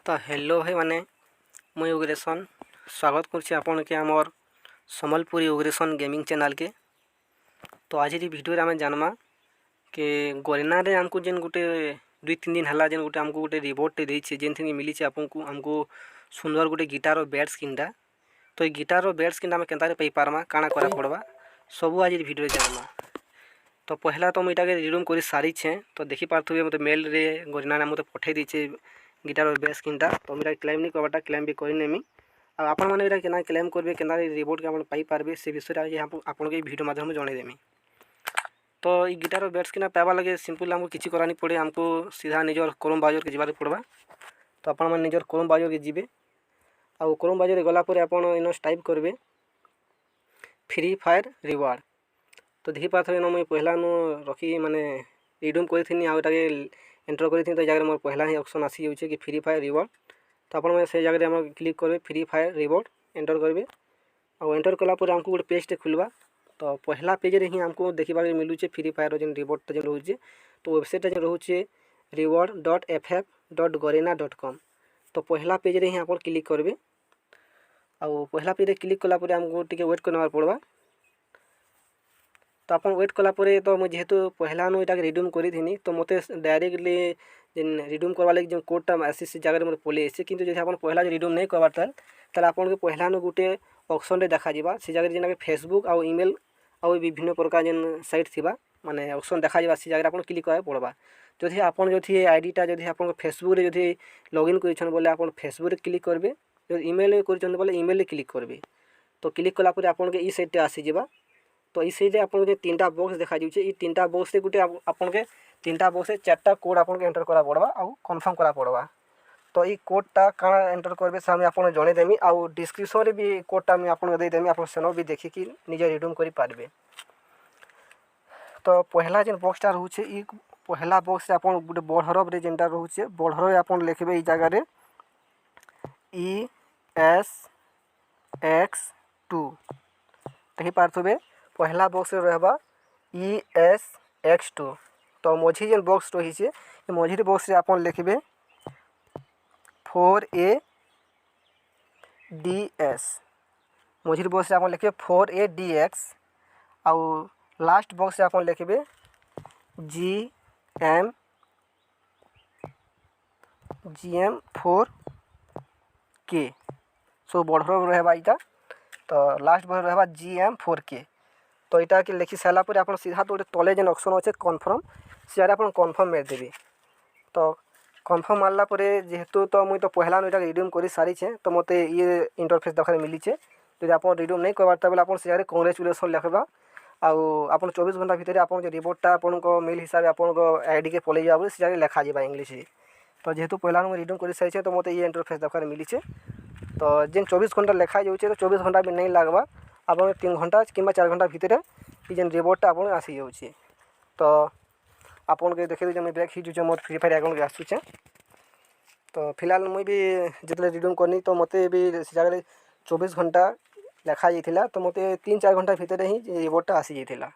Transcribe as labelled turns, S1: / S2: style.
S1: तो हेलो भाई माने मुई उग्रेसन स्वागत करुँचे आपन के आमर सम्बलपुरी उग्रेसन गेमिंग चैनल के। तो आज वीडियो आम जानमा कि गरीना रे आमको जेन गोटे 2-3 दिन है जेन गोटे आमको गोटे रिवॉर्ड देछे जेन थी मिली आपको आमको सुंदर गोटे गिटार और बैट स्किनटा। तो ये गिटार और बैट स्किनटा आम केनता पाई पारमा काଣା करा पड़वा सबू आज वीडियो जानमा। तो पहला तो मुझे रिडीम कर सारी छे तो देखी पारे मत मेल रे गरीना ने मत पठे दीचे गिटार और बैट स्किनटा। तो मुझे क्लेम नहीं करवाटा क्लेम भी करनेमी आपण मैंने के क्लेम करेंगे के रिवॉर्ड के आप पाइपारे से विषय आपको भिडियो माध्यम जनईदेमी। तो ये गिटार और बैट स्किन पाइबा लगे सिंपल आमको किसी करानी पड़े आमको सीधा निजर क्रोम ब्राउजर के जबार पड़वा। तो आपण मैंने निजर क्रोम ब्राउजर के जीवे आउ क्रोम ब्राउजर गलापर आप टाइप करेंगे फ्री फायर रिवार्ड। तो देखी पारे मुझे पहला नु रखी माने रिडीम करी आगे एंटर करी तो जगह मोर पहला ही ऑप्शन आसी जाऊे कि फ्री फायर रिवार्ड। तो आप से जगह क्लिक करेंगे फ्री फायर रिवार्ड एंटर करेंगे और एंटर कलापर आमको गोटे पेजटे खुलवा। तो पहला पेज रे ही आमको देखा मिलूँ फ्री फायर जो रिवॉर्ड जो रोचे। तो वेबसाइट जो रोचे reward.ff.garena.com। तो पहला पेज रे ही आप क्लिक करेंगे आउ पहला पेज क्लिक कलापर आमको टी वेट करना पड़वा। तो आप वेट कलापर तो मुझे जेहेतु पहला नु इटा रिडीम करी तो मत डायरेक्टली जेन रिडीम करवा लगे जो कोडटा आसी से जगह मोर पलि आसे कि जब आप पहला रिडीम नहीं करवार ताल आपको पहला नु गोटे ऑप्शन रे देखा जावा से जगह जेना फेसबुक आउ ईमेल आउ विभिन्न प्रकार जेन साइट थिबा माने ऑप्शन देखा जावा से जगह आप क्लिक करवा पड़वा। जदि आप जो आईडीटा जदि आप फेसबुक रे जदि लॉगिन कर बोले आप फेसबुक रे क्लिक करेंगे जो ईमेल कर बोले ईमेल रे क्लिक करेंगे। तो क्लिक कलापर आपन के ई साइट आसी जावा। तो इस साइड आपन के तीनटा बॉक्स देखा जाउछे ई तीनटा बॉक्स से गुटे आपन के तीनटा बॉक्स से चारटा कोड आपन के एंटर करा पड़वा आउ कंफर्म करा पड़वा। तो ई कोडटा काना एंटर करबे से हम आपन जणे देमी आउ डिस्क्रिप्शन रे भी कोडटा मैं आपन दे देमी आपन सेनो भी देखि कि निजे रिडीम करि पारबे। तो पहला जेन बॉक्सटा रहउछे ई पहला बॉक्स से आपन गुटे बड़ हरफ रे जेनटा रहउछे बड़ हरफ रे आपन लिखबे ई जगह रे ESX2 देखि पारथबे पहला बॉक्स रहबा ESX2। तो मझी जेन बॉक्स रही मझी बॉक्स रे आपन लिखबे 4ADS मझी बॉक्स रे आपन लिखबे 4ADX आउ लास्ट बॉक्स रे आपन लिखबे GM4K। सो बड़र रहबा इटा। तो लास्ट बॉक्स रहबा GM4K। तो यहाँ के लिखि सारा पर आप सीधा तो तले जेन ऑप्शन अच्छे कन्फर्म से आप कन्फर्म मारदेवी। तो कन्फर्म मारला जेहेतु तो मुझे तो पहला नुटा रिडीम कर सारी तो मत ये इंटरफेस देखा मिलीचे। जब आप रिडीम नहीं करवार बोले आप से कंग्रेचुलेसन लिखा आउ 24 घंटा भितर आप रिवॉर्डटा आपको मेल हिसाब से आपको आईडी के पलि जाए से जगह लिखा जाए इंग्लिश। तो जेहेतु पहला रिडीम कर सारी तो मत ये इंटरफेस देखा मिलीचे। तो जेन 24 घंटा लिखा जाऊे तो 24 घंटा भी नहीं लगवा आप 3 घंटा कि 4 घंटा भितर ये जेन रिवॉर्डटा आप आसी जाऊे। तो आपन के देखे मुझे बैक ही मोर फ्री फायर अकाउंट के आसूचे। तो फिलहाल मुझे भी जितने रिडीम करनी तो मत भी जगह 24 घंटा लिखा जाइए तो मत 3-4 घंटा भितर ही रिवॉर्डटा आसी जाइए।